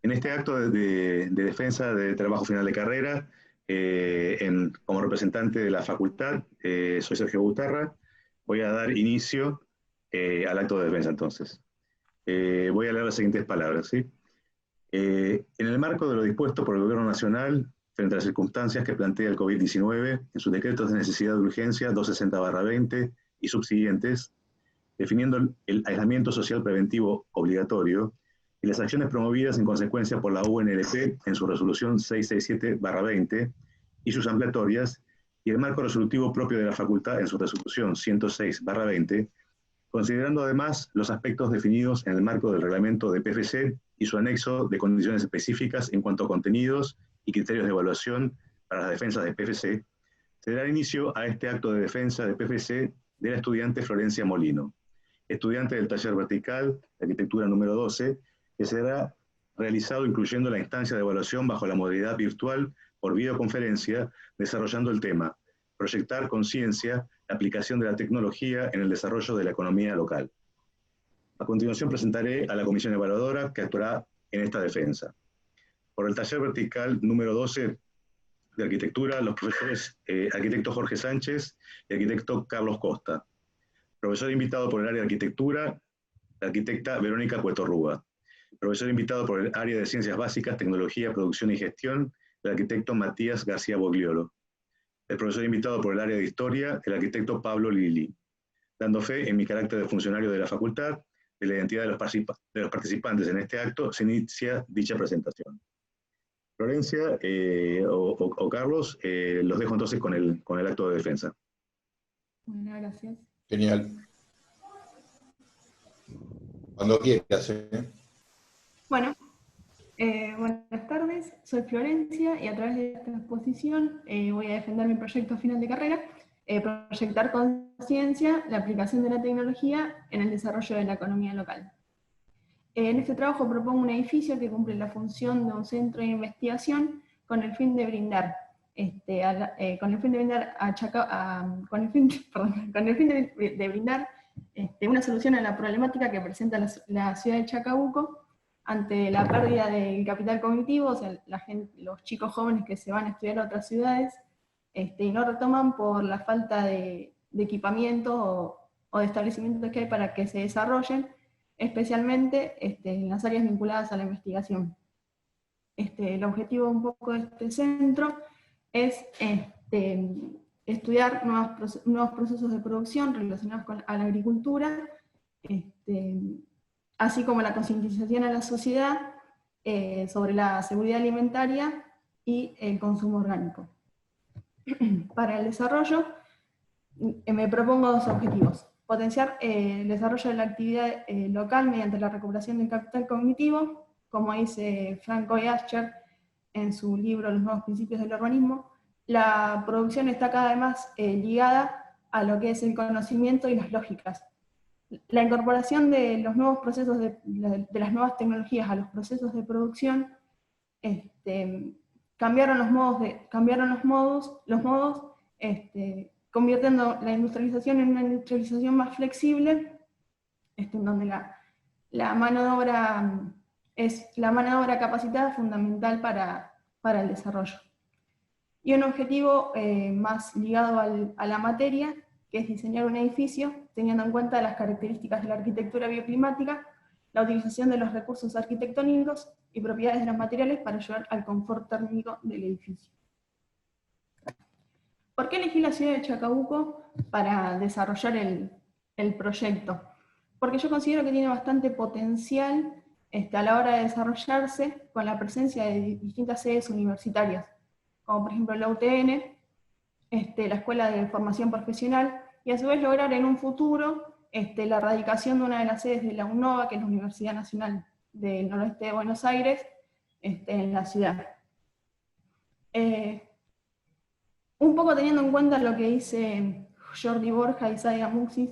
En este acto de defensa de trabajo final de carrera, como representante de la facultad, soy Sergio Butarra, voy a dar inicio al acto de defensa entonces. Voy a leer las siguientes palabras, ¿sí? En el marco de lo dispuesto por el Gobierno Nacional, frente a las circunstancias que plantea el COVID-19, en sus decretos de necesidad de urgencia 260/20 y subsiguientes, definiendo el aislamiento social preventivo obligatorio y las acciones promovidas en consecuencia por la UNLP en su resolución 667/20 y sus ampliatorias, y el marco resolutivo propio de la facultad en su resolución 106/20, considerando además los aspectos definidos en el marco del reglamento de PFC y su anexo de condiciones específicas en cuanto a contenidos y criterios de evaluación para las defensas de PFC, se dará inicio a este acto de defensa de PFC de la estudiante Florencia Molino, estudiante del taller vertical de arquitectura número 12, que será realizado incluyendo la instancia de evaluación bajo la modalidad virtual por videoconferencia, desarrollando el tema proyectar con ciencia la aplicación de la tecnología en el desarrollo de la economía local. A continuación presentaré a la comisión evaluadora que actuará en esta defensa. Por el taller vertical número 12 de arquitectura, los profesores arquitecto Jorge Sánchez y arquitecto Carlos Costa. Profesor invitado por el área de arquitectura, la arquitecta Verónica Cuetorrúa. Profesor invitado por el área de ciencias básicas, tecnología, producción y gestión, el arquitecto Matías García Bogliolo. El profesor invitado por el área de historia, el arquitecto Pablo Lili. Dando fe en mi carácter de funcionario de la facultad, de la identidad de los participantes en este acto, se inicia dicha presentación. Florencia o Carlos, los dejo entonces con el acto de defensa. Bueno, gracias. Genial. Cuando quieras, ¿eh? Bueno, buenas tardes, soy Florencia y a través de esta exposición voy a defender mi proyecto final de carrera, proyectar con ciencia la aplicación de la tecnología en el desarrollo de la economía local. En este trabajo propongo un edificio que cumple la función de un centro de investigación con el fin de brindar una solución a la problemática que presenta la ciudad de Chacabuco ante la pérdida del capital cognitivo, o sea, los chicos jóvenes que se van a estudiar a otras ciudades y no retoman por la falta de equipamiento o de establecimientos que hay para que se desarrollen, especialmente en las áreas vinculadas a la investigación. El objetivo un poco de este centro es estudiar nuevos procesos de producción relacionados a la agricultura, así como la concientización a la sociedad sobre la seguridad alimentaria y el consumo orgánico. Para el desarrollo me propongo dos objetivos: potenciar el desarrollo de la actividad local mediante la recuperación del capital cognitivo, como dice Franco y Ascher en su libro Los nuevos principios del urbanismo. La producción está cada vez más ligada a lo que es el conocimiento y las lógicas. La incorporación de los nuevos procesos de las nuevas tecnologías a los procesos de producción cambiaron los modos, convirtiendo la industrialización en una industrialización más flexible, en donde la mano de obra capacitada es fundamental para el desarrollo. Y un objetivo más ligado a la materia, que es diseñar un edificio teniendo en cuenta las características de la arquitectura bioclimática, la utilización de los recursos arquitectónicos y propiedades de los materiales para ayudar al confort térmico del edificio. ¿Por qué elegí la ciudad de Chacabuco para desarrollar el proyecto? Porque yo considero que tiene bastante potencial a la hora de desarrollarse con la presencia de distintas sedes universitarias, como por ejemplo la UTN, la Escuela de Formación Profesional, y a su vez lograr en un futuro la erradicación de una de las sedes de la UNOVA, que es la Universidad Nacional del Noroeste de Buenos Aires, en la ciudad. Un poco teniendo en cuenta lo que dice Jordi Borja y Sadia Muxis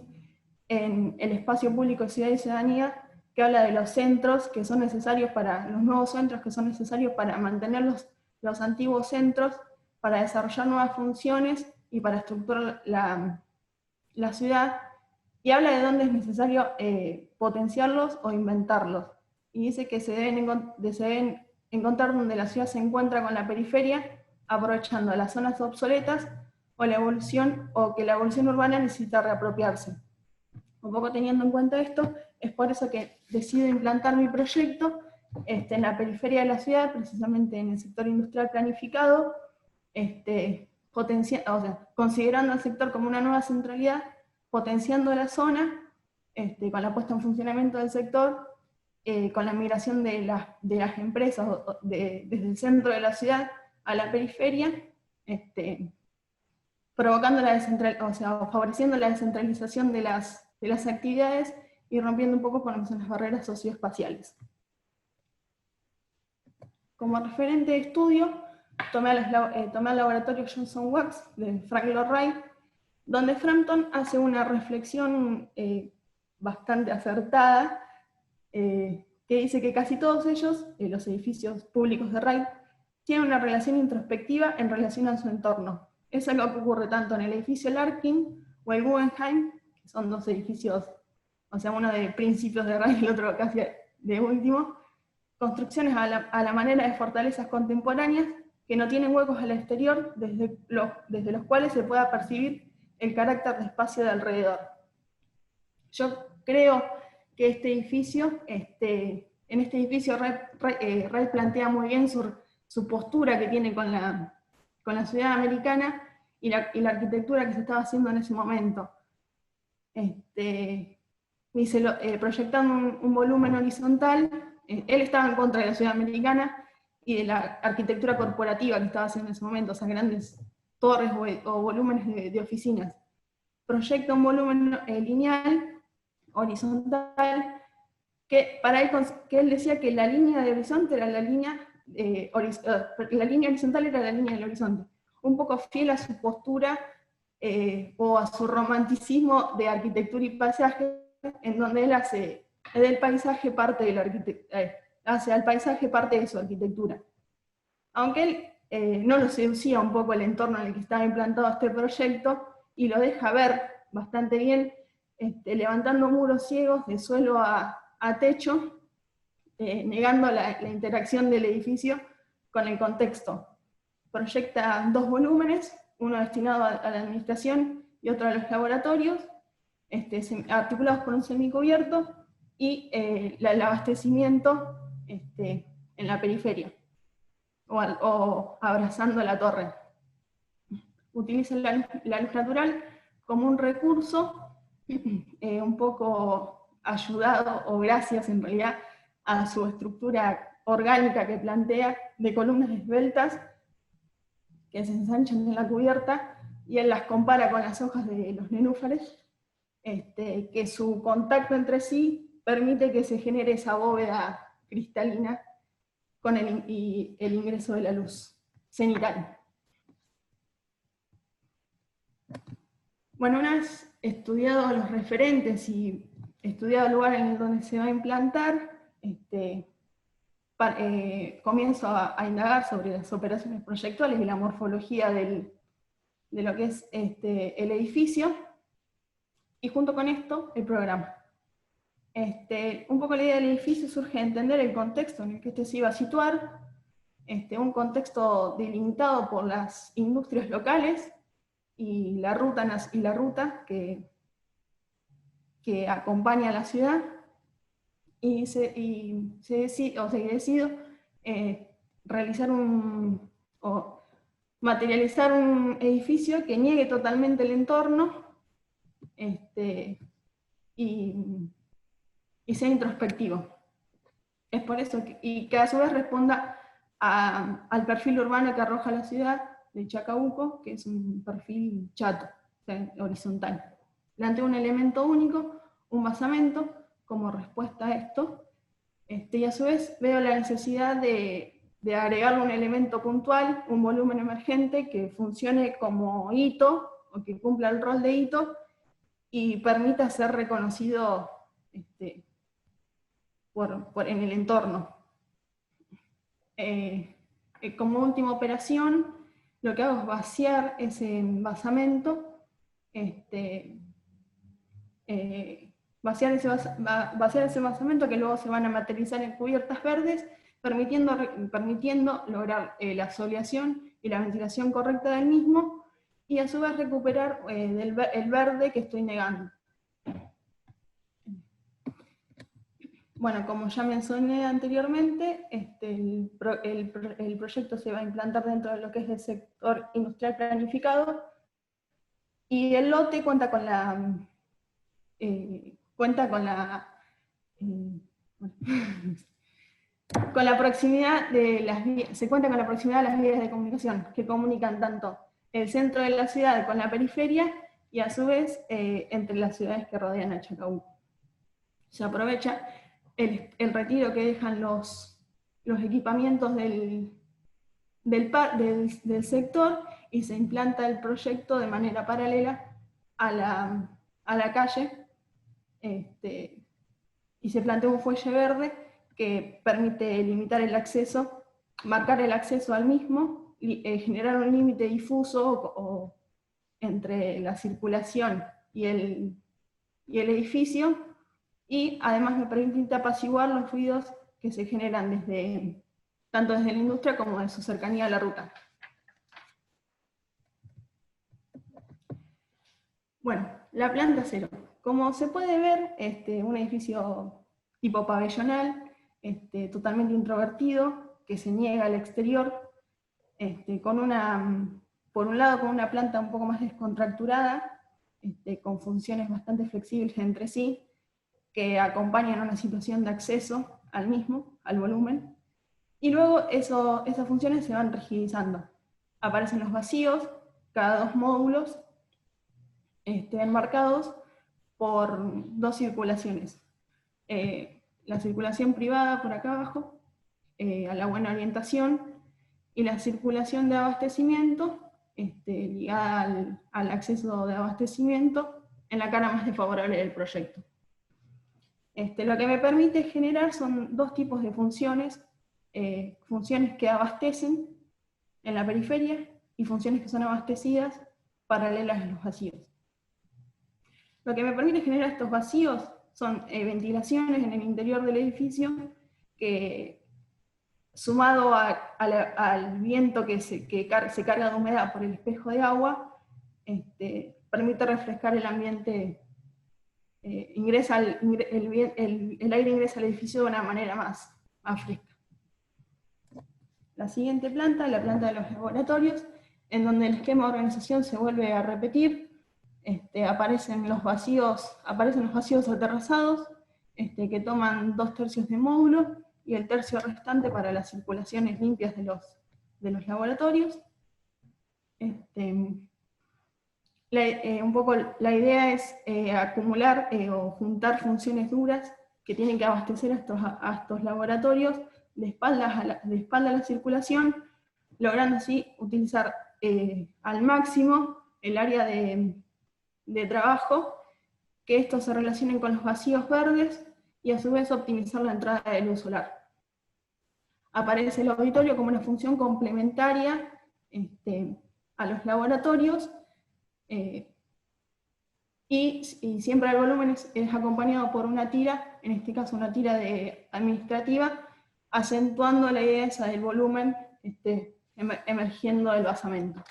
en El espacio público, ciudad y ciudadanía, que habla de los centros que son necesarios los nuevos centros que son necesarios para mantener los antiguos centros, para desarrollar nuevas funciones y para estructurar la ciudad, y habla de dónde es necesario potenciarlos o inventarlos. y dice que se deben encontrar donde la ciudad se encuentra con la periferia, aprovechando las zonas obsoletas o que la evolución urbana necesita reapropiarse. Un poco teniendo en cuenta esto, es por eso que decido implantar mi proyecto en la periferia de la ciudad, precisamente en el sector industrial planificado, considerando al sector como una nueva centralidad, potenciando la zona, con la puesta en funcionamiento del sector, con la migración de las empresas desde el centro de la ciudad a la periferia, provocando favoreciendo la descentralización de las actividades y rompiendo un poco con lo que son las barreras socioespaciales. Como referente de estudio, tomé el laboratorio Johnson Wax de Frank Lloyd Wright, donde Frampton hace una reflexión bastante acertada, que dice que casi todos ellos, los edificios públicos de Wright, tienen una relación introspectiva en relación a su entorno. Es algo que ocurre tanto en el edificio Larkin o el Guggenheim, que son dos edificios, o sea, uno de principios de Wright y el otro casi de último, construcciones a la manera de fortalezas contemporáneas que no tienen huecos al exterior, desde los cuales se pueda percibir el carácter de espacio de alrededor. Yo creo que en este edificio Wright plantea muy bien su postura que tiene con la ciudad americana y la arquitectura que se estaba haciendo en ese momento. Proyectando un volumen horizontal, él estaba en contra de la ciudad americana y de la arquitectura corporativa que estaba haciendo en ese momento, o sea, grandes torres o volúmenes de oficinas. Proyecta un volumen lineal, horizontal, que él decía que la línea de horizonte era la línea horizontal era la línea del horizonte, un poco fiel a su postura o a su romanticismo de arquitectura y paisaje, en donde él hace del paisaje parte de hace al paisaje parte de su arquitectura. Aunque él no lo seducía un poco el entorno en el que estaba implantado este proyecto, y lo deja ver bastante bien, levantando muros ciegos de suelo a techo, negando la interacción del edificio con el contexto. Proyecta dos volúmenes, uno destinado a la administración y otro a los laboratorios, articulados por un semicubierto, y el abastecimiento en la periferia, o abrazando la torre. Utiliza la luz natural como un recurso, un poco ayudado, o gracias en realidad, a su estructura orgánica que plantea, de columnas esbeltas que se ensanchan en la cubierta, y él las compara con las hojas de los nenúfares, que su contacto entre sí permite que se genere esa bóveda cristalina con el ingreso de la luz cenital. Bueno, una vez estudiado los referentes y estudiado el lugar en donde se va a implantar, comienzo a indagar sobre las operaciones proyectuales y la morfología de lo que es el edificio, y junto con esto, el programa. Un poco la idea del edificio surge de entender el contexto en el que se iba a situar, un contexto delimitado por las industrias locales y la ruta que acompaña a la ciudad, y decido realizar materializar un edificio que niegue totalmente el entorno, y sea introspectivo. Es por eso que a su vez responda al perfil urbano que arroja la ciudad de Chacabuco, que es un perfil chato, o sea, horizontal. Planteo un elemento único, un basamento, como respuesta a esto, y a su vez veo la necesidad de agregarle un elemento puntual, un volumen emergente que funcione como hito, o que cumpla el rol de hito, y permita ser reconocido en el entorno. Como última operación, lo que hago es vaciar ese basamento, vaciar ese basamento que luego se van a materializar en cubiertas verdes, permitiendo lograr la soleación y la ventilación correcta del mismo, y a su vez recuperar el verde que estoy negando. Bueno, como ya mencioné anteriormente, el proyecto se va a implantar dentro de lo que es el sector industrial planificado, y el lote cuenta con la proximidad de las vías, se cuenta con la proximidad de las vías de comunicación que comunican tanto el centro de la ciudad con la periferia y a su vez entre las ciudades que rodean a Chacabuco. Se aprovecha el retiro que dejan los equipamientos del sector y se implanta el proyecto de manera paralela a la calle, y se plantea un fuelle verde que permite limitar el acceso, marcar el acceso al mismo, generar un límite difuso entre la circulación y el edificio, y además me permite apaciguar los ruidos que se generan tanto desde la industria como de su cercanía a la ruta. Bueno, la planta cero. Como se puede ver, un edificio tipo pabellonal, totalmente introvertido, que se niega al exterior, por un lado con una planta un poco más descontracturada, con funciones bastante flexibles entre sí, que acompañan una situación de acceso al mismo, al volumen, y luego esas funciones se van rigidizando. Aparecen los vacíos, cada 2 módulos, enmarcados por 2 circulaciones. La circulación privada por acá abajo, a la buena orientación, y la circulación de abastecimiento, ligada al acceso de abastecimiento, en la cara más desfavorable del proyecto. Lo que me permite generar son 2 tipos de funciones, funciones que abastecen en la periferia y funciones que son abastecidas paralelas a los vacíos. Lo que me permite generar estos vacíos son ventilaciones en el interior del edificio que, sumado al viento que se carga de humedad por el espejo de agua, permite refrescar el ambiente, el aire ingresa al edificio de una manera más fresca. La siguiente planta, la planta de los laboratorios, en donde el esquema de organización se vuelve a repetir. Aparecen los vacíos aterrazados, que toman 2/3 de módulo, y el tercio restante para las circulaciones limpias de los laboratorios. Un poco la idea es acumular o juntar funciones duras que tienen que abastecer a estos laboratorios de espaldas a la circulación, logrando así utilizar al máximo el área de trabajo, que estos se relacionen con los vacíos verdes, y a su vez optimizar la entrada de luz solar. Aparece el auditorio como una función complementaria a los laboratorios, y siempre el volumen es acompañado por una tira, en este caso una tira administrativa, acentuando la idea esa del volumen emergiendo del basamento.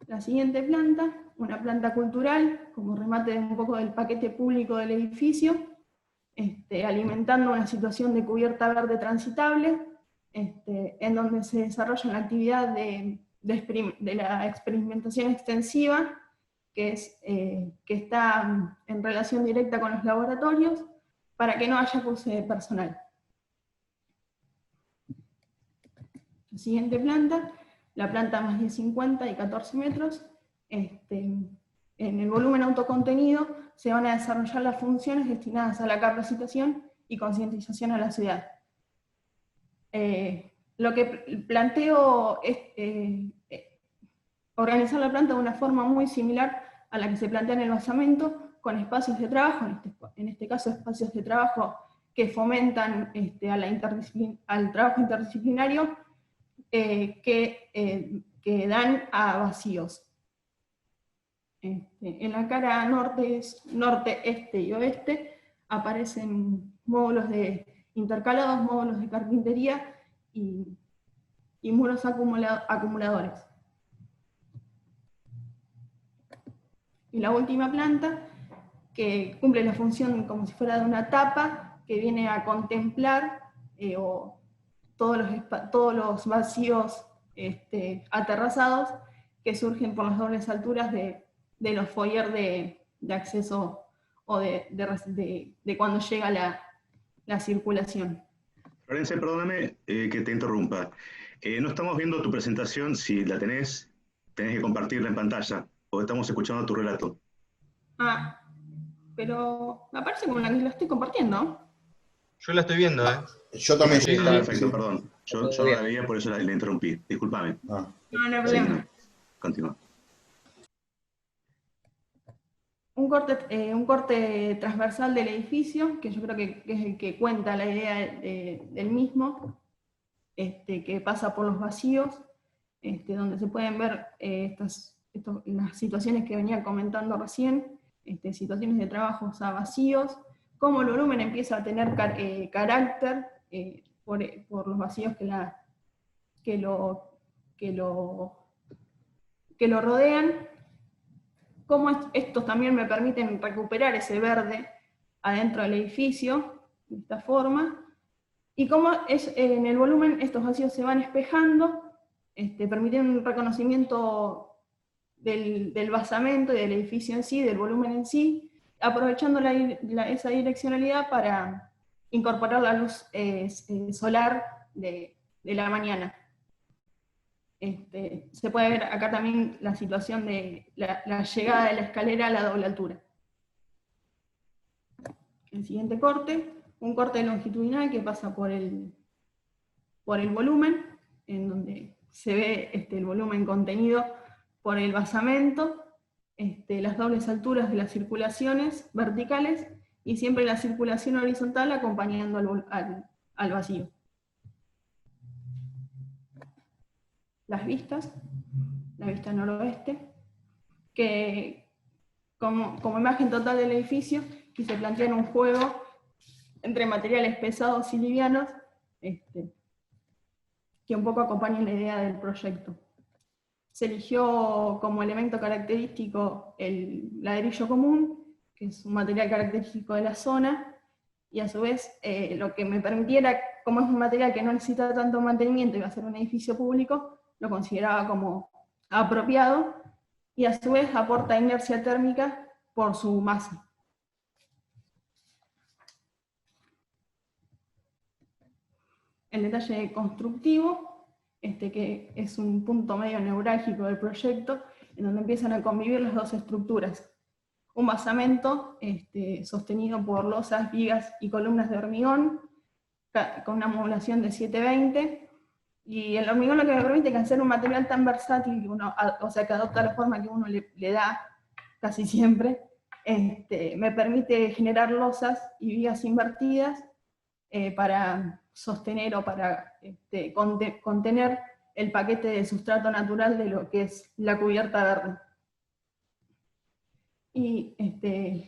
La siguiente planta, una planta cultural, como remate de un poco del paquete público del edificio, alimentando una situación de cubierta verde transitable, en donde se desarrolla la actividad de la experimentación extensiva, que está en relación directa con los laboratorios, para que no haya acuse de personal. La siguiente planta, la planta más 1050 y 14 metros, en el volumen autocontenido se van a desarrollar las funciones destinadas a la capacitación y concientización a la ciudad. Lo que planteo es organizar la planta de una forma muy similar a la que se plantea en el basamento, con espacios de trabajo, en este caso espacios de trabajo que fomentan al trabajo interdisciplinario, que dan a vacíos. En la cara norte, este y oeste aparecen módulos intercalados, módulos de carpintería y muros acumuladores. Y la última planta, que cumple la función como si fuera de una tapa, que viene a contemplar todos los vacíos aterrazados que surgen por las dobles alturas de los foyer de acceso o de cuando llega la circulación. Florencia, perdóname que te interrumpa. No estamos viendo tu presentación. Si la tenés que compartirla en pantalla, porque estamos escuchando tu relato. Ah, pero me parece como la que la estoy compartiendo. Yo la estoy viendo, ¿eh? Yo también. Sí, Está sí. perfecto, perdón. Yo no la veía, por eso la interrumpí. Discúlpame. Ah, No hay Sí, problema. continúa. Un corte transversal del edificio, que yo creo que es el que cuenta la idea del mismo, que pasa por los vacíos, donde se pueden ver las situaciones que venía comentando recién, situaciones de trabajos a vacíos, cómo el volumen empieza a tener carácter por los vacíos que lo rodean, cómo estos también me permiten recuperar ese verde adentro del edificio, de esta forma, y cómo en el volumen estos vacíos se van espejando, permitiendo un reconocimiento del basamento y del edificio en sí, del volumen en sí, aprovechando esa direccionalidad para incorporar la luz solar de la mañana. Se puede ver acá también la situación de la llegada de la escalera a la doble altura. El siguiente corte, un corte longitudinal que pasa por el volumen, en donde se ve el volumen contenido por el basamento, las dobles alturas de las circulaciones verticales, y siempre la circulación horizontal acompañando al vacío. Las vistas, la vista noroeste, que como imagen total del edificio quise plantear un juego entre materiales pesados y livianos, que un poco acompañan la idea del proyecto. Se eligió como elemento característico el ladrillo común, que es un material característico de la zona, y a su vez lo que me permitiera, como es un material que no necesita tanto mantenimiento y va a ser un edificio público, lo consideraba como apropiado, y a su vez aporta inercia térmica por su masa. El detalle constructivo, que es un punto medio neurálgico del proyecto, en donde empiezan a convivir las dos estructuras. Un basamento sostenido por losas, vigas y columnas de hormigón, con una modulación de 720, y el hormigón lo que me permite es hacer un material tan versátil, que adopta la forma que uno le da casi siempre, me permite generar losas y vigas invertidas para sostener o para contener el paquete de sustrato natural de lo que es la cubierta verde. Y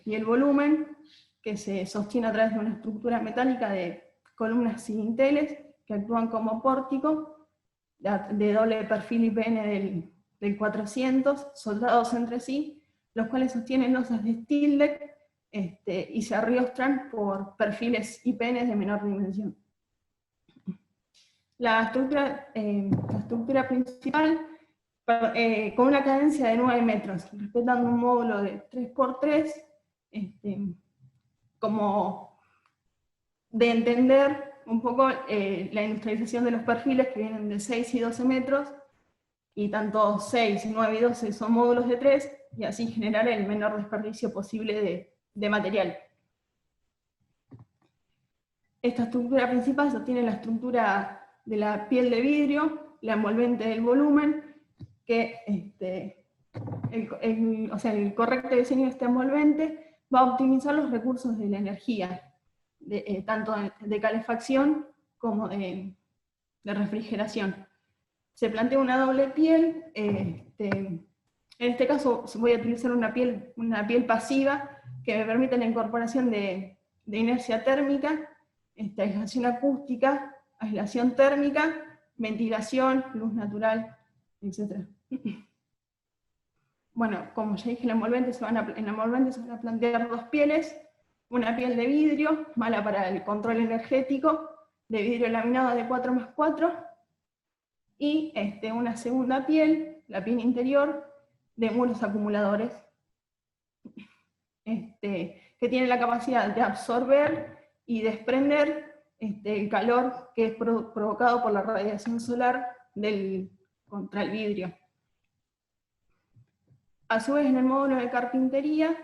el volumen, que se sostiene a través de una estructura metálica de columnas cilinteles que actúan como pórtico, de doble perfil IPN del 400, soldados entre sí, los cuales sostienen losas de steel deck y se arriostran por perfiles IPN de menor dimensión. La estructura principal, con una cadencia de 9 metros, respetando un módulo de 3×3, como de entender un poco la industrialización de los perfiles que vienen de 6 y 12 metros, y tanto 6, 9 y 12 son módulos de 3, y así generar el menor desperdicio posible de material. Esta estructura principal sostiene la estructura de la piel de vidrio, la envolvente del volumen, que el correcto diseño de este envolvente va a optimizar los recursos de la energía, tanto de calefacción como de refrigeración. Se plantea una doble piel En este caso voy a utilizar una piel pasiva que me permite la incorporación de inercia térmica, aislación acústica, aislación térmica, ventilación, luz natural, etc. Bueno, como ya dije, en la envolvente se van a plantear dos pieles, una piel de vidrio, mala para el control energético, de vidrio laminado de 4+4, y una segunda piel, la piel interior, de muros acumuladores, que tiene la capacidad de absorber y desprender el calor que es provocado por la radiación solar contra el vidrio. A su vez, en el módulo de carpintería,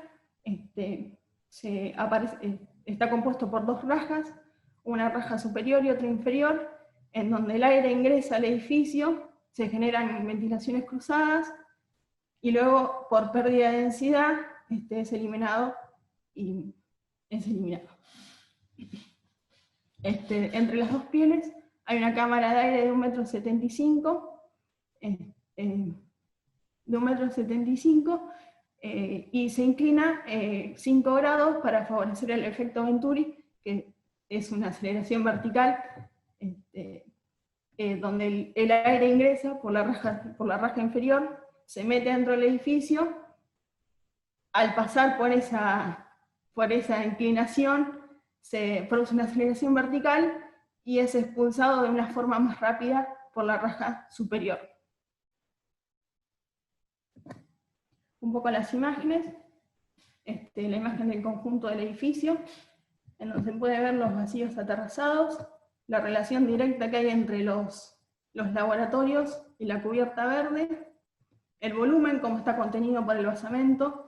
está compuesto por dos rajas, una raja superior y otra inferior, en donde el aire ingresa al edificio, se generan ventilaciones cruzadas, y luego, por pérdida de densidad, es eliminado. Entre las dos pieles hay una cámara de aire de 1,75 m, y se inclina 5 grados para favorecer el efecto Venturi, que es una aceleración vertical, donde el aire ingresa por la raja inferior, se mete dentro del edificio, al pasar por esa inclinación se produce una aceleración vertical y es expulsado de una forma más rápida por la raja superior. Un poco las imágenes, la imagen del conjunto del edificio, en donde se puede ver los vacíos aterrazados, la relación directa que hay entre los laboratorios y la cubierta verde, el volumen, cómo está contenido por el basamento,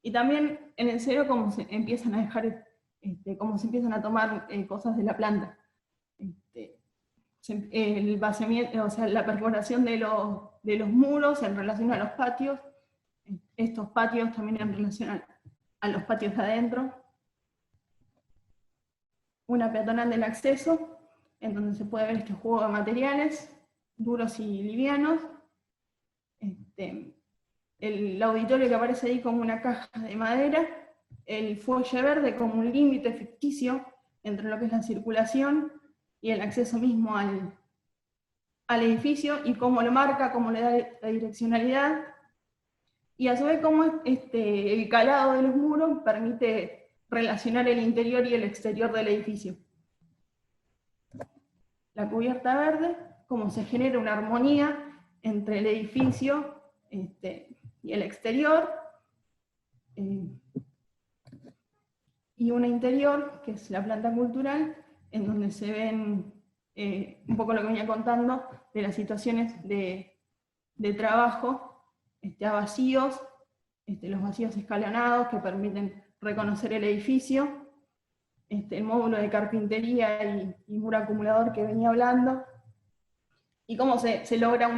y también en el cero cómo se empiezan a dejar, cómo se empiezan a tomar cosas de la planta. El vaciamiento, o sea, la perforación de los muros en relación a los patios, estos patios también en relación a los patios de adentro. Una peatonal del acceso, en donde se puede ver este juego de materiales, duros y livianos. El auditorio que aparece ahí como una caja de madera, el fuelle verde como un límite ficticio entre lo que es la circulación y el acceso mismo al edificio, y cómo lo marca, cómo le da la direccionalidad, y a su vez cómo el calado de los muros permite relacionar el interior y el exterior del edificio. La cubierta verde, cómo se genera una armonía entre el edificio y el exterior, y una interior, que es la planta cultural, en donde se ven un poco lo que venía contando de las situaciones de trabajo, a vacíos, los vacíos escalonados que permiten reconocer el edificio, el módulo de carpintería y muro acumulador que venía hablando, y cómo se logra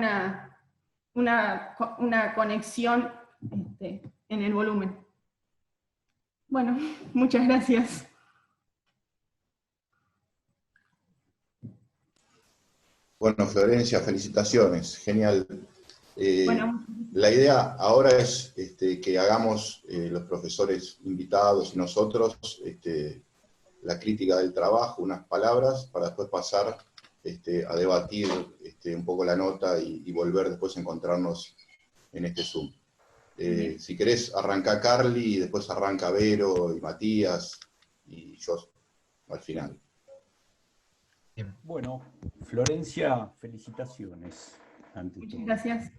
una conexión en el volumen. Bueno, muchas gracias. Bueno, Florencia, felicitaciones, genial. Bueno, La idea ahora es que hagamos los profesores invitados y nosotros la crítica del trabajo, unas palabras, para después pasar a debatir un poco la nota y volver después a encontrarnos en este Zoom. Si querés, arranca Carly, y después arranca Vero y Matías, y yo al final. Bien. Bueno, Florencia, felicitaciones. Muchas gracias.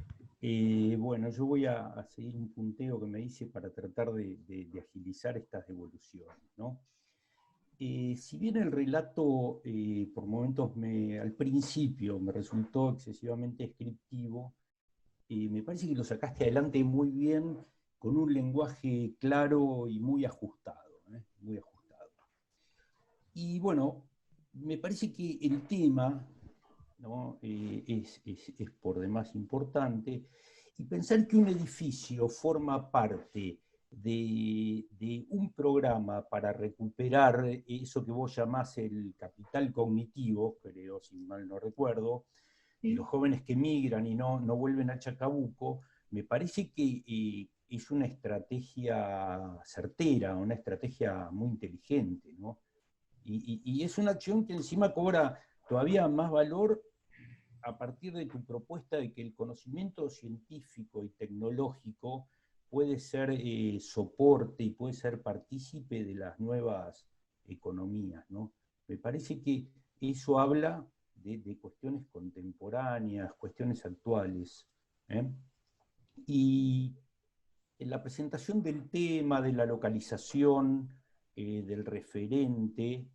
Bueno, yo voy a seguir un punteo que me hice para tratar de agilizar estas devoluciones, ¿no? Si bien el relato por momentos al principio me resultó excesivamente descriptivo, me parece que lo sacaste adelante muy bien, con un lenguaje claro y muy ajustado, muy ajustado. Y bueno, me parece que el tema, ¿no? es por demás importante, y pensar que un edificio forma parte de un programa para recuperar eso que vos llamás el capital cognitivo, creo, si mal no recuerdo, Sí. los jóvenes que migran y no vuelven a Chacabuco, Me parece que es una estrategia certera, una estrategia muy inteligente, ¿no? Y es una acción que encima cobra todavía más valor a partir de tu propuesta de que el conocimiento científico y tecnológico puede ser soporte y puede ser partícipe de las nuevas economías, ¿no? Me parece que eso habla de cuestiones contemporáneas, cuestiones actuales, ¿eh? Y en la presentación del tema, de la localización, del referente,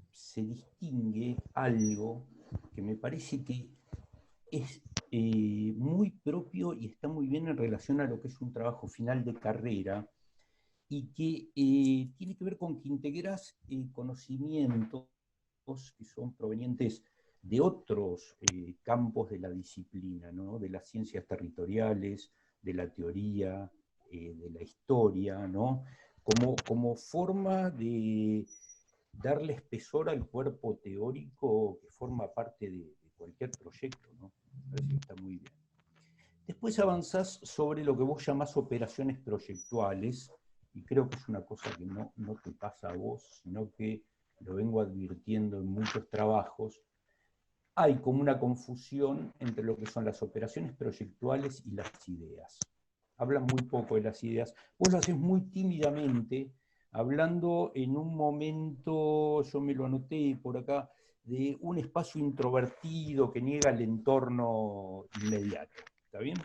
se distingue algo que me parece que es muy propio y está muy bien en relación a lo que es un trabajo final de carrera y que tiene que ver con que integras conocimientos que son provenientes de otros campos de la disciplina, ¿no? De las ciencias territoriales, de la teoría, de la historia, ¿no? Como forma de darle espesor al cuerpo teórico que forma parte de cualquier proyecto, ¿no? Me parece que está muy bien. Después avanzás sobre lo que vos llamás operaciones proyectuales, y creo que es una cosa que no te pasa a vos, sino que lo vengo advirtiendo en muchos trabajos. Hay como una confusión entre lo que son las operaciones proyectuales y las ideas. Hablan muy poco de las ideas. Vos lo haces muy tímidamente, hablando en un momento, yo me lo anoté por acá, de un espacio introvertido que niega el entorno inmediato. ¿Está bien?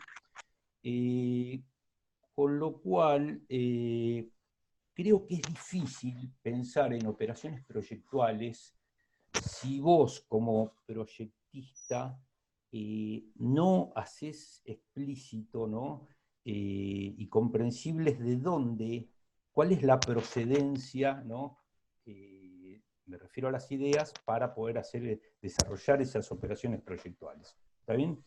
Con lo cual, creo que es difícil pensar en operaciones proyectuales si vos como proyectista no haces explícito, ¿no? Y comprensibles de dónde, cuál es la procedencia, ¿no? Me refiero a las ideas para poder desarrollar esas operaciones proyectuales. ¿Está bien?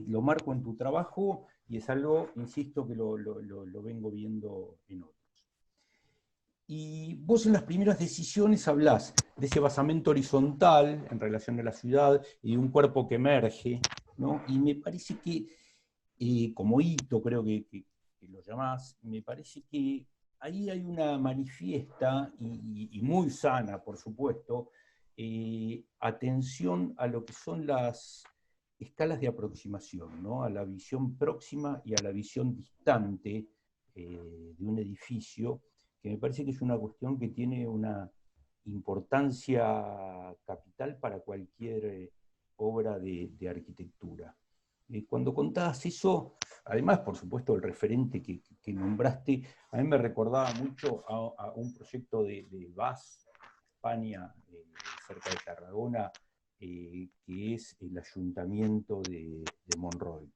Lo marco en tu trabajo y es algo, insisto, que lo vengo viendo en otros. Y vos en las primeras decisiones hablás de ese basamento horizontal en relación a la ciudad y de un cuerpo que emerge, ¿no? Y me parece que, como hito creo que lo llamás, me parece que ahí hay una manifiesta y muy sana, por supuesto, atención a lo que son las escalas de aproximación, ¿no? A la visión próxima y a la visión distante de un edificio, que me parece que es una cuestión que tiene una importancia capital para cualquier obra de arquitectura. Cuando contabas eso, además, por supuesto, el referente que nombraste, a mí me recordaba mucho a un proyecto de BAS, España, cerca de Tarragona, que es el ayuntamiento de Monroy.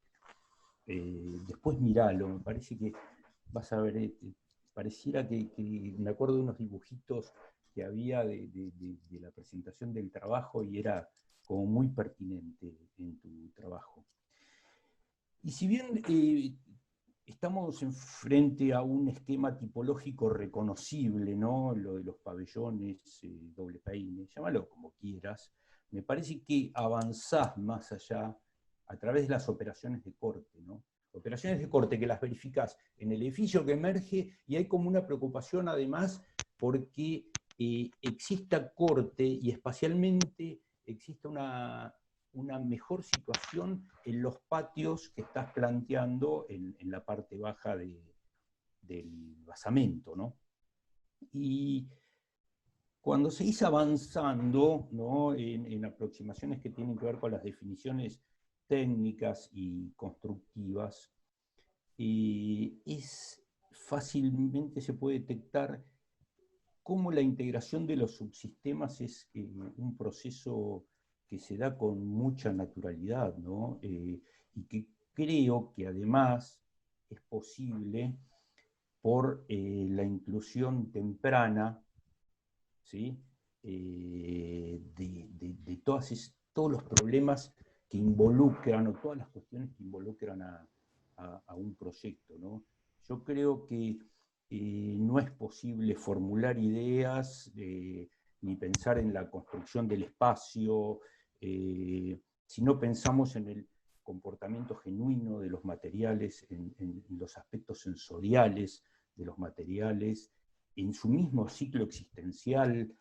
Después miralo, me parece que vas a ver, pareciera que me acuerdo de unos dibujitos que había de la presentación del trabajo y era como muy pertinente en tu trabajo. Y si bien estamos frente a un esquema tipológico reconocible, ¿no? Lo de los pabellones, doble peine, llámalo como quieras, me parece que avanzás más allá a través de las operaciones de corte, ¿no? Operaciones de corte que las verificás en el edificio que emerge y hay como una preocupación además porque exista corte y espacialmente exista una mejor situación en los patios que estás planteando en la parte baja del basamento, ¿no? Y cuando seguís avanzando, ¿no? en aproximaciones que tienen que ver con las definiciones técnicas y constructivas, fácilmente se puede detectar cómo la integración de los subsistemas es un proceso que se da con mucha naturalidad, ¿no? Y que creo que además es posible por la inclusión temprana, ¿sí? De todos los problemas que involucran, o todas las cuestiones que involucran a un proyecto, ¿no? Yo creo que no es posible formular ideas ni pensar en la construcción del espacio si no pensamos en el comportamiento genuino de los materiales, en los aspectos sensoriales de los materiales, en su mismo ciclo existencial,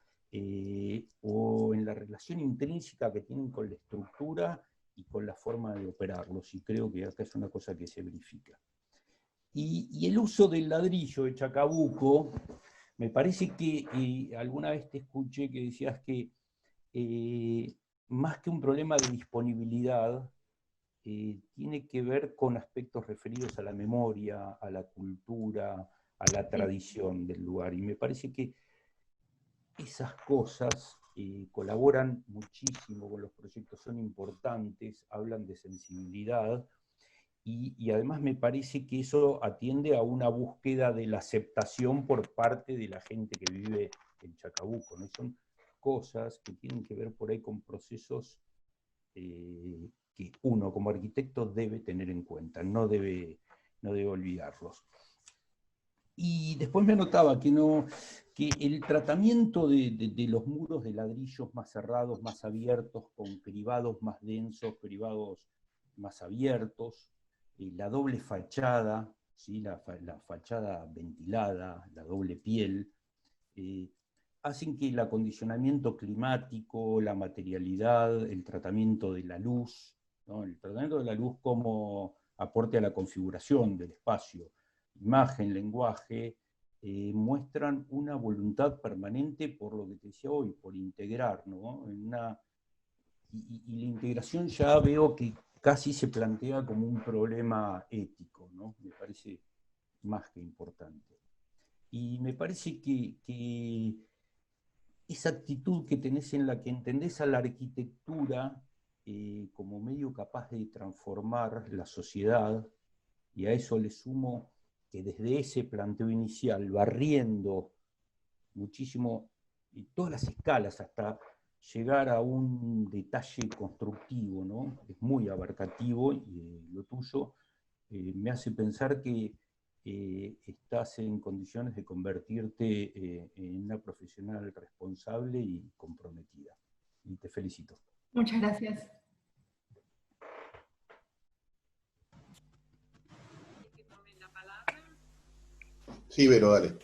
o en la relación intrínseca que tienen con la estructura y con la forma de operarlos, y creo que acá es una cosa que se verifica. Y el uso del ladrillo de Chacabuco, me parece que alguna vez te escuché que decías que más que un problema de disponibilidad, tiene que ver con aspectos referidos a la memoria, a la cultura, a la tradición del lugar. Y me parece que esas cosas colaboran muchísimo con los proyectos, son importantes, hablan de sensibilidad, y además me parece que eso atiende a una búsqueda de la aceptación por parte de la gente que vive en Chacabuco, ¿no? Son cosas que tienen que ver por ahí con procesos que uno como arquitecto debe tener en cuenta, no debe olvidarlos. Y después me notaba que el tratamiento de los muros de ladrillos más cerrados, más abiertos, con cribados más densos, cribados más abiertos, la doble fachada, ¿sí? la fachada ventilada, la doble piel, hacen que el acondicionamiento climático, la materialidad, el tratamiento de la luz, ¿no? El tratamiento de la luz como aporte a la configuración del espacio, imagen, lenguaje, muestran una voluntad permanente por lo que te decía hoy, por integrar, ¿no? Y la integración ya veo que casi se plantea como un problema ético, ¿no? Me parece más que importante. Y me parece que esa actitud que tenés en la que entendés a la arquitectura como medio capaz de transformar la sociedad, y a eso le sumo que desde ese planteo inicial, barriendo muchísimo, y todas las escalas hasta llegar a un detalle constructivo, ¿no? Es muy abarcativo, y lo tuyo me hace pensar que estás en condiciones de convertirte en una profesional responsable y comprometida. Y te felicito. Muchas gracias. Sí, Vero, dale.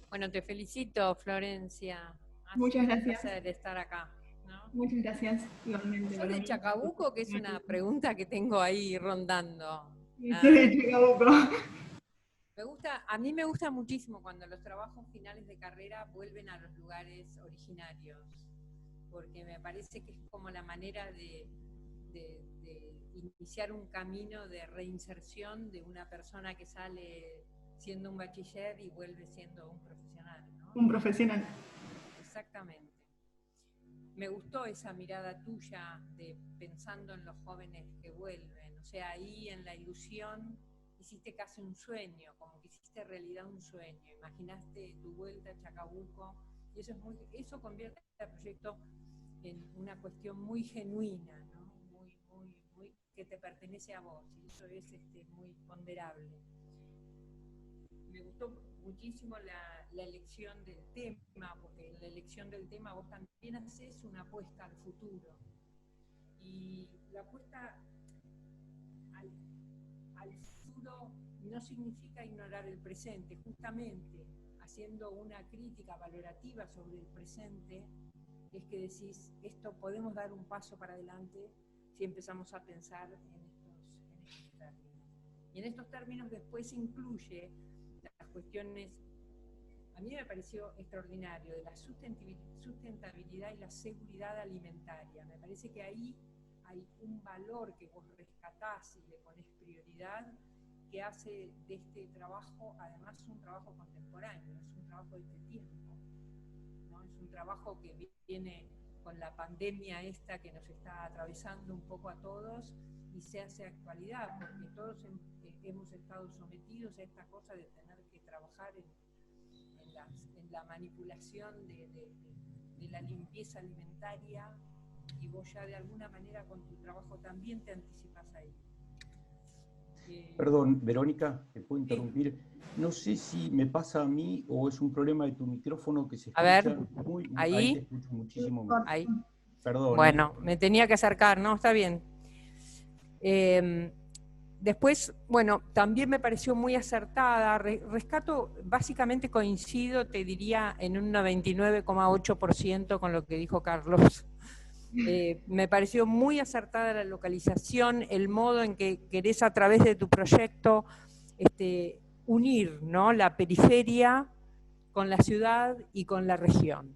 Bueno, te felicito, Florencia. Muchas gracias. Un placer estar acá, ¿no? Muchas gracias, igualmente. ¿Sos de Chacabuco? Que es una pregunta que tengo ahí rondando. Sí, soy de Chacabuco. A mí me gusta muchísimo cuando los trabajos finales de carrera vuelven a los lugares originarios, porque me parece que es como la manera de iniciar un camino de reinserción de una persona que sale siendo un bachiller y vuelve siendo un profesional, ¿no? Un profesional. Exactamente. Me gustó esa mirada tuya de pensando en los jóvenes que vuelven, o sea, ahí en la ilusión hiciste casi un sueño, como que hiciste realidad un sueño, imaginaste tu vuelta a Chacabuco, y eso convierte el proyecto en una cuestión muy genuina, ¿no? Muy que te pertenece a vos, y eso es muy ponderable. Me gustó muchísimo la elección del tema, porque en la elección del tema vos también haces una apuesta al futuro, y la apuesta al futuro no significa ignorar el presente, justamente haciendo una crítica valorativa sobre el presente, es que decís, esto podemos dar un paso para adelante si empezamos a pensar en estos términos. Y en estos términos después incluye las cuestiones, a mí me pareció extraordinario, de la sustentabilidad y la seguridad alimentaria. Me parece que ahí hay un valor que vos rescatás y le ponés prioridad, que hace de este trabajo, además, un trabajo contemporáneo, es un trabajo de este tiempo, ¿no? Es un trabajo que viene con la pandemia esta que nos está atravesando un poco a todos y se hace actualidad, porque todos hemos estado sometidos a esta cosa de tener que trabajar en la manipulación de la limpieza alimentaria, y vos ya de alguna manera con tu trabajo también te anticipas ahí. Perdón, Verónica, ¿te puedo interrumpir? No sé si me pasa a mí o es un problema de tu micrófono que se escucha. A ver, muy, ahí. Ahí te escucho muchísimo mejor. Ahí. Perdón. Bueno, me tenía que acercar, ¿no? Está bien. Después, bueno, también me pareció muy acertada. Rescato, básicamente coincido, te diría, en un 99,8% con lo que dijo Carlos. Me pareció muy acertada la localización, el modo en que querés a través de tu proyecto unir, ¿no?, la periferia con la ciudad y con la región.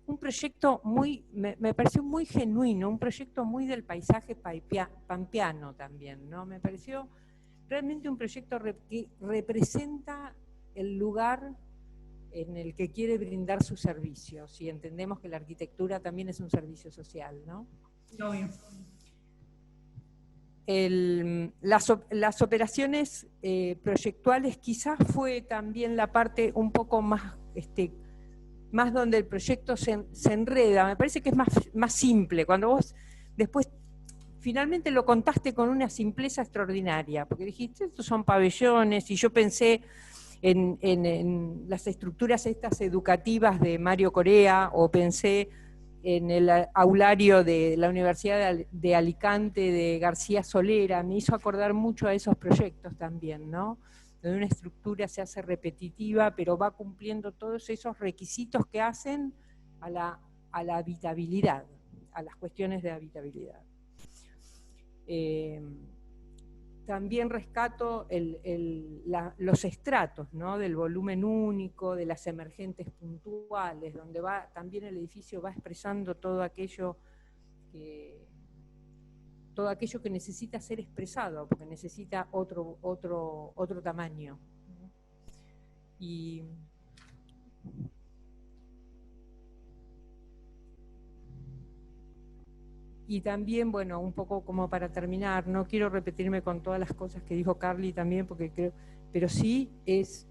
Un proyecto me pareció muy genuino, un proyecto muy del paisaje pampeano también, ¿no? Me pareció realmente un proyecto que representa el lugar en el que quiere brindar sus servicios, y entendemos que la arquitectura también es un servicio social, ¿no? Obvio. Las operaciones proyectuales quizás fue también la parte un poco más, más donde el proyecto se enreda. Me parece que es más simple, cuando vos después finalmente lo contaste con una simpleza extraordinaria, porque dijiste, estos son pabellones, y yo pensé en las estructuras estas educativas de Mario Correa, o pensé en el aulario de la Universidad de Alicante de García Solera. Me hizo acordar mucho a esos proyectos también, ¿no? Donde una estructura se hace repetitiva, pero va cumpliendo todos esos requisitos que hacen a la habitabilidad, a las cuestiones de habitabilidad. También rescato los estratos, ¿no?, del volumen único, de las emergentes puntuales, donde también el edificio va expresando todo aquello que necesita ser expresado, porque necesita otro tamaño, ¿no? Y también, bueno, un poco como para terminar, no quiero repetirme con todas las cosas que dijo Carly también, porque creo, pero sí es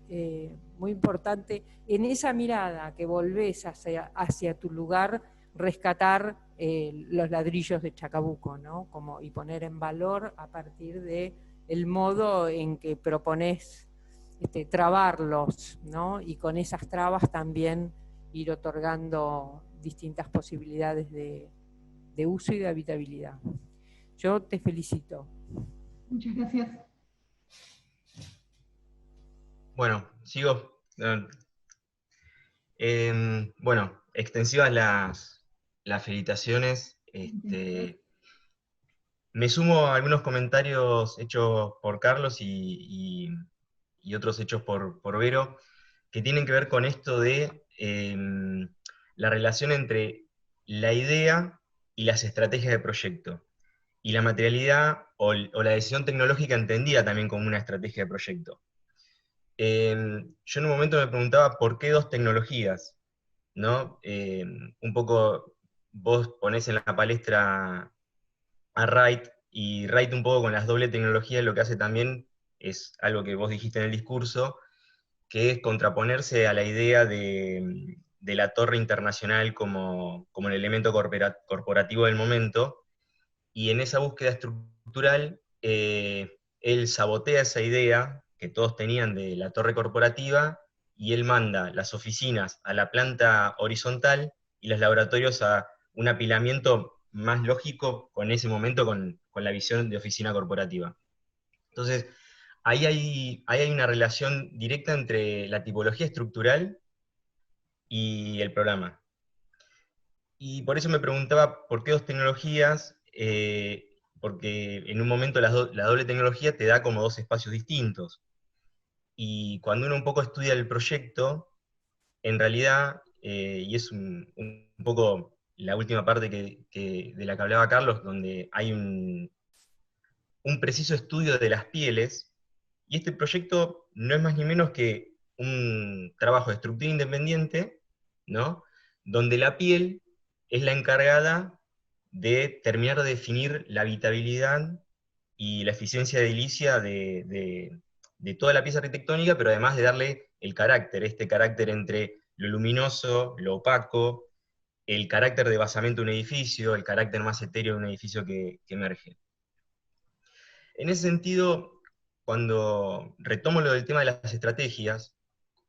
muy importante en esa mirada que volvés hacia tu lugar, rescatar los ladrillos de Chacabuco, ¿no? Y poner en valor a partir de el modo en que proponés trabarlos, ¿no? Y con esas trabas también ir otorgando distintas posibilidades de uso y de habitabilidad. Yo te felicito. Muchas gracias. Bueno, sigo. Bueno, extensivas las felicitaciones. Me sumo a algunos comentarios hechos por Carlos y otros hechos por Vero, que tienen que ver con esto de la relación entre la idea y las estrategias de proyecto, y la materialidad o la decisión tecnológica entendida también como una estrategia de proyecto. Yo en un momento me preguntaba por qué dos tecnologías, ¿no? Un poco vos ponés en la palestra a Wright, y Wright un poco con las doble tecnologías lo que hace también es algo que vos dijiste en el discurso, que es contraponerse a la idea de la torre internacional como el elemento corporativo del momento, y en esa búsqueda estructural él sabotea esa idea que todos tenían de la torre corporativa, y él manda las oficinas a la planta horizontal y los laboratorios a un apilamiento más lógico con ese momento, con la visión de oficina corporativa. Entonces, ahí hay una relación directa entre la tipología estructural y el programa. Y por eso me preguntaba por qué dos tecnologías, porque en un momento la doble tecnología te da como dos espacios distintos. Y cuando uno un poco estudia el proyecto, en realidad, y es un poco la última parte de la que hablaba Carlos, donde hay un preciso estudio de las pieles, y este proyecto no es más ni menos que un trabajo de estructura independiente, ¿no?, donde la piel es la encargada de terminar de definir la habitabilidad y la eficiencia edilicia de toda la pieza arquitectónica, pero además de darle el carácter, este carácter entre lo luminoso, lo opaco, el carácter de basamento de un edificio, el carácter más etéreo de un edificio que emerge. En ese sentido, cuando retomo lo del tema de las estrategias,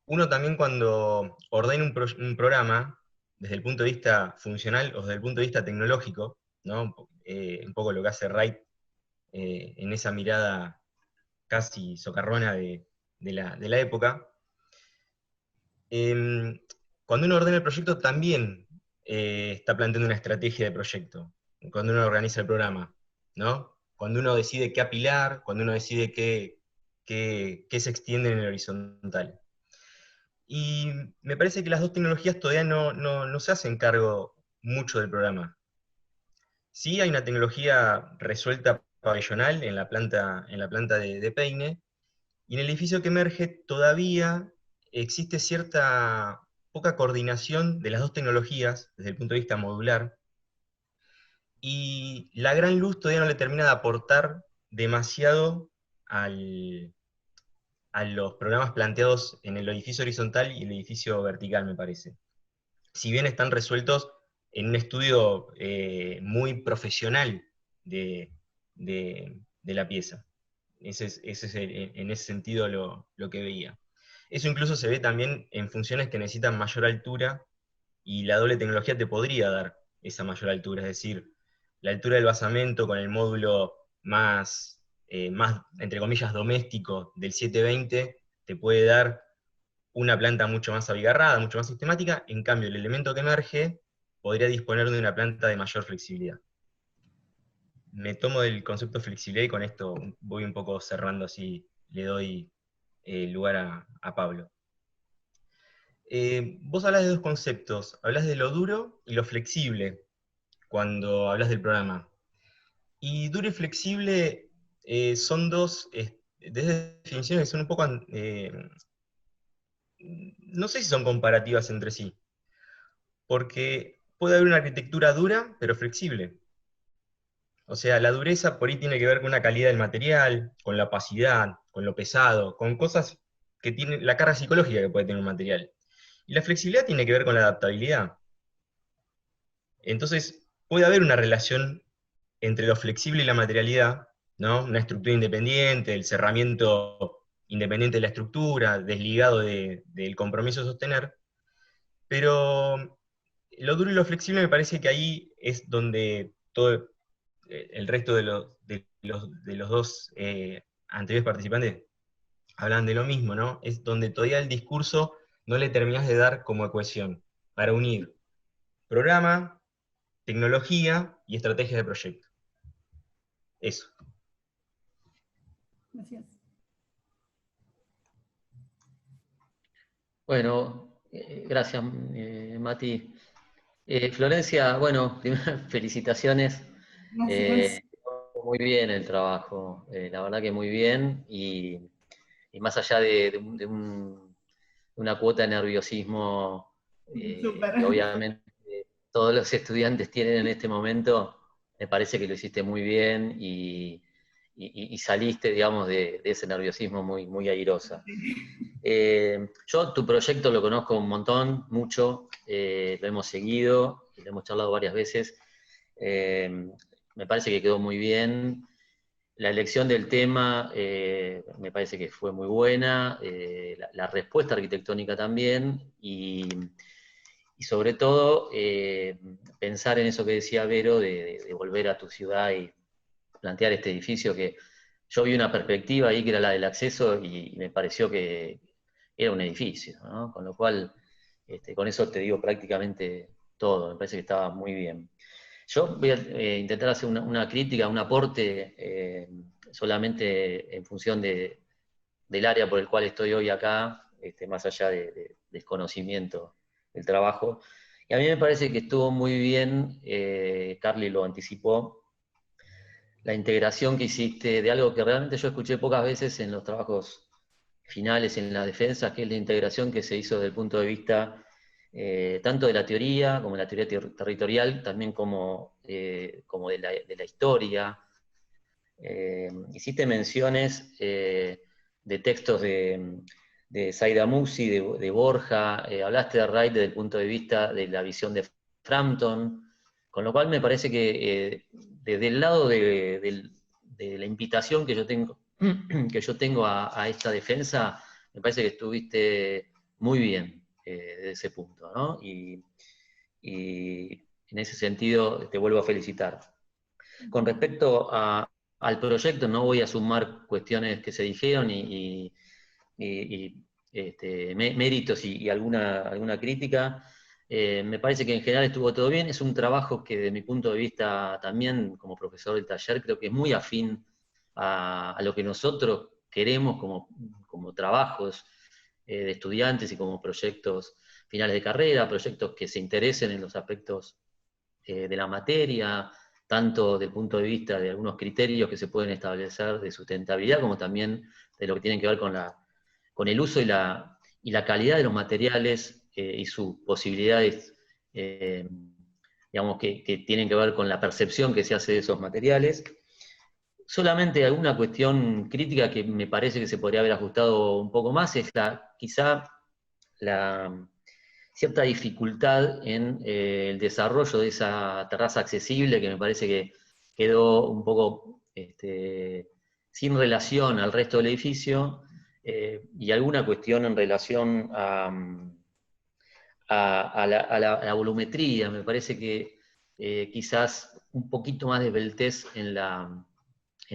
uno también cuando ordena un programa, desde el punto de vista funcional o desde el punto de vista tecnológico, ¿no?, un poco lo que hace Wright en esa mirada casi socarrona de la época. Cuando uno ordena el proyecto también está planteando una estrategia de proyecto, cuando uno organiza el programa, ¿no? Cuando uno decide qué apilar, cuando uno decide qué se extiende en el horizontal. Y me parece que las dos tecnologías todavía no se hacen cargo mucho del programa. Sí hay una tecnología resuelta pabellonal en la planta de Peine, y en el edificio que emerge todavía existe cierta poca coordinación de las dos tecnologías desde el punto de vista modular, y la gran luz todavía no le termina de aportar demasiado a los programas planteados en el edificio horizontal y el edificio vertical, me parece. Si bien están resueltos en un estudio muy profesional de la pieza. Ese es en ese sentido lo que veía. Eso incluso se ve también en funciones que necesitan mayor altura, y la doble tecnología te podría dar esa mayor altura, es decir, la altura del basamento con el módulo más entre comillas, doméstico del 720, te puede dar una planta mucho más abigarrada, mucho más sistemática. En cambio, el elemento que emerge podría disponer de una planta de mayor flexibilidad. Me tomo del concepto flexibilidad y con esto voy un poco cerrando, así le doy lugar a Pablo. Vos hablas de dos conceptos, hablas de lo duro y lo flexible cuando hablas del programa. Y duro y flexible son dos definiciones que son un poco, no sé si son comparativas entre sí, porque puede haber una arquitectura dura pero flexible. O sea, la dureza por ahí tiene que ver con una calidad del material, con la opacidad, con lo pesado, con cosas que tienen la carga psicológica que puede tener un material. Y la flexibilidad tiene que ver con la adaptabilidad. Entonces, puede haber una relación entre lo flexible y la materialidad, ¿no? Una estructura independiente, el cerramiento independiente de la estructura, desligado del compromiso de sostener, pero lo duro y lo flexible me parece que ahí es donde todo el resto de los dos anteriores participantes hablan de lo mismo, ¿no? Es donde todavía el discurso no le terminás de dar como cohesión, para unir programa, tecnología y estrategia de proyecto. Eso. Gracias. Bueno, gracias, Mati. Florencia, bueno, primero felicitaciones. Gracias. Muy bien el trabajo, la verdad que muy bien, y más allá de una cuota de nerviosismo Súper. que obviamente todos los estudiantes tienen en este momento, me parece que lo hiciste muy bien y saliste, digamos, de ese nerviosismo muy airosa. Yo tu proyecto lo conozco un montón, mucho, lo hemos seguido, lo hemos charlado varias veces. Me parece que quedó muy bien. La elección del tema me parece que fue muy buena, la respuesta arquitectónica también, y sobre todo pensar en eso que decía Vero, de volver a tu ciudad y plantear este edificio, que yo vi una perspectiva ahí que era la del acceso y me pareció que era un edificio, ¿no? Con lo cual, con eso te digo prácticamente todo, me parece que estaba muy bien. Yo voy a intentar hacer una crítica, un aporte, solamente en función del área por el cual estoy hoy acá, más allá del conocimiento del trabajo. Y a mí me parece que estuvo muy bien, Carly lo anticipó, la integración que hiciste de algo que realmente yo escuché pocas veces en los trabajos finales en la defensa, que es la integración que se hizo desde el punto de vista tanto de la teoría, como de la teoría territorial, también como de la historia. Hiciste menciones de textos de Said Amusi, de Borja, hablaste de Wright desde el punto de vista de la visión de Frampton, con lo cual me parece que desde el lado de la invitación que yo tengo a esta defensa, me parece que estuviste muy bien desde ese punto, ¿no? Y en ese sentido te vuelvo a felicitar. Con respecto a al proyecto, no voy a sumar cuestiones que se dijeron méritos y alguna crítica. Me parece que en general estuvo todo bien. Es un trabajo que, de mi punto de vista, también como profesor del taller, creo que es muy afín a lo que nosotros queremos como trabajos de estudiantes y como proyectos finales de carrera, proyectos que se interesen en los aspectos de la materia, tanto desde el punto de vista de algunos criterios que se pueden establecer de sustentabilidad, como también de lo que tiene que ver con el uso y la calidad de los materiales y sus posibilidades, digamos, que tienen que ver con la percepción que se hace de esos materiales. Solamente alguna cuestión crítica que me parece que se podría haber ajustado un poco más es quizá la cierta dificultad en el desarrollo de esa terraza accesible, que me parece que quedó un poco sin relación al resto del edificio, y alguna cuestión en relación a la volumetría. Me parece que quizás un poquito más de esbeltez en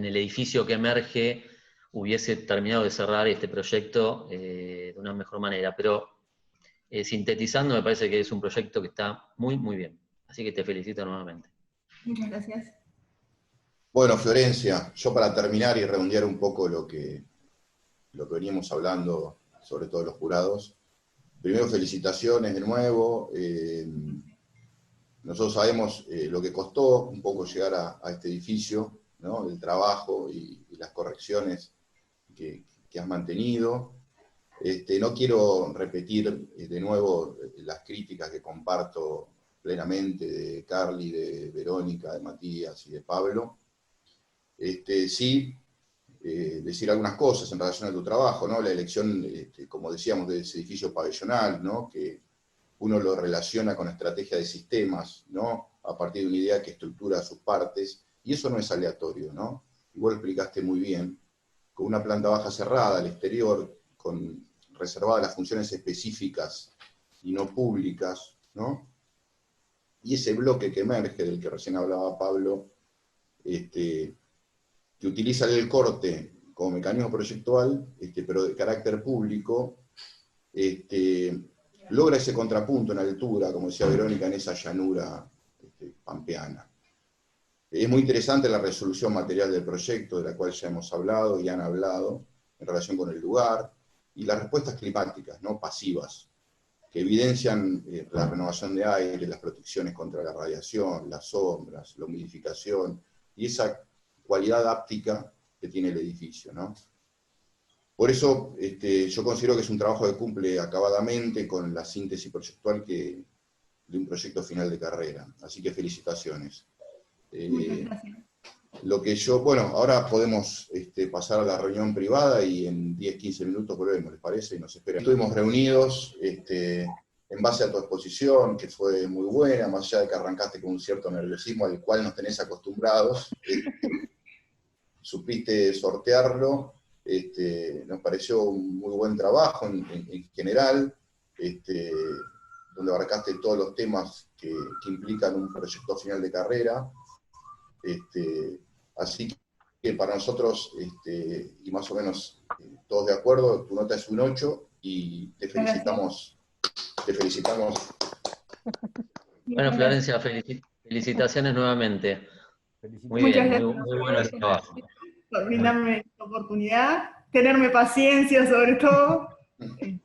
el edificio que emerge hubiese terminado de cerrar este proyecto de una mejor manera, pero sintetizando, me parece que es un proyecto que está muy, muy bien. Así que te felicito nuevamente. Muchas gracias. Bueno, Florencia, yo para terminar y redondear un poco lo que veníamos hablando, sobre todo los jurados, primero felicitaciones de nuevo. Nosotros sabemos lo que costó un poco llegar a este edificio, ¿no? El trabajo y las correcciones que has mantenido. No quiero repetir de nuevo las críticas que comparto plenamente de Carly, de Verónica, de Matías y de Pablo. Sí, decir algunas cosas en relación a tu trabajo, ¿no? La elección, como decíamos, de ese edificio pabellonal, ¿no? Que uno lo relaciona con estrategia de sistemas, ¿no? A partir de una idea que estructura sus partes, y eso no es aleatorio, ¿no? Igual explicaste muy bien, con una planta baja cerrada al exterior, reservadas las funciones específicas y no públicas, ¿no? Y ese bloque que emerge, del que recién hablaba Pablo, que utiliza el corte como mecanismo proyectual, pero de carácter público, logra ese contrapunto en altura, como decía Verónica, en esa llanura pampeana. Es muy interesante la resolución material del proyecto, de la cual ya hemos hablado y han hablado, en relación con el lugar, y las respuestas climáticas, ¿no? Pasivas, que evidencian la renovación de aire, las protecciones contra la radiación, las sombras, la humidificación, y esa cualidad áptica que tiene el edificio, ¿no? Por eso yo considero que es un trabajo que cumple acabadamente con la síntesis proyectual de un proyecto final de carrera. Así que felicitaciones. Muchas gracias. Bueno, ahora podemos pasar a la reunión privada y en 10-15 minutos volvemos, ¿les parece? Y nos esperan. Estuvimos reunidos en base a tu exposición, que fue muy buena, más allá de que arrancaste con un cierto nerviosismo al cual nos tenés acostumbrados. Supiste sortearlo, nos pareció un muy buen trabajo en general, donde abarcaste todos los temas que implican un proyecto final de carrera. Así que para nosotros, y más o menos todos de acuerdo, tu nota es un 8 y te felicitamos. Bueno, Florencia, felicitaciones nuevamente. Muy Muchas bien, gracias muy bueno el trabajo. por brindarme esta oportunidad, tenerme paciencia sobre todo.